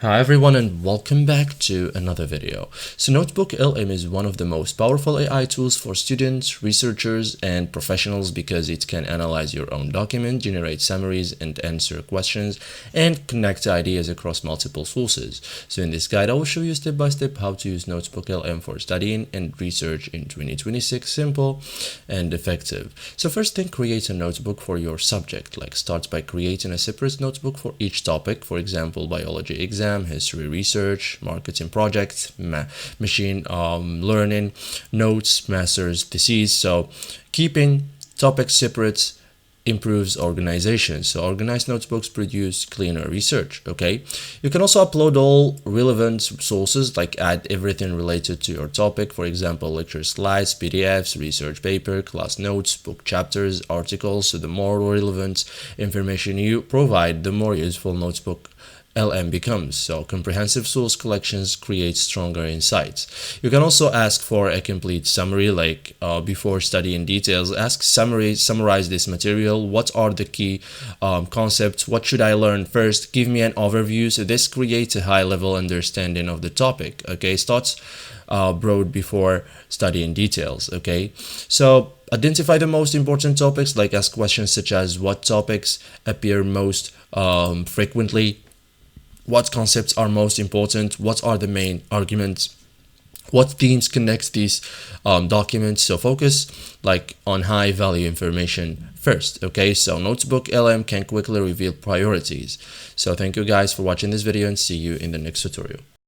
Hi everyone and welcome back to another video. So NotebookLM is one of the most powerful AI tools for students, researchers, and professionals because it can analyze your own document, generate summaries, and answer questions, and connect ideas across multiple sources. So in this guide, I will show you step by step how to use NotebookLM for studying and research in 2026, simple and effective. So first thing, create a notebook for your subject. Start by creating a separate notebook for each topic, for example, biology exam, history research, marketing projects, machine learning, notes, master's thesis. So keeping topics separate improves organization. So organized notebooks produce cleaner research. Okay, you can also upload all relevant sources, like add everything related to your topic, for example lecture slides, PDFs, research paper, class notes, book chapters, articles. So the more relevant information you provide, the more useful notebook LM becomes. So comprehensive source collections create stronger insights. You can also ask for a complete summary, before studying details. Summarize this material. What are the key concepts? What should I learn first? Give me an overview. So this creates a high-level understanding of the topic. Okay, starts broad before studying details. Okay, so identify the most important topics. Ask questions such as what topics appear most frequently, what concepts are most important, what are the main arguments, what themes connect these documents. So focus on high value information first. Okay, so Notebook LM can quickly reveal priorities. So thank you guys for watching this video and see you in the next tutorial.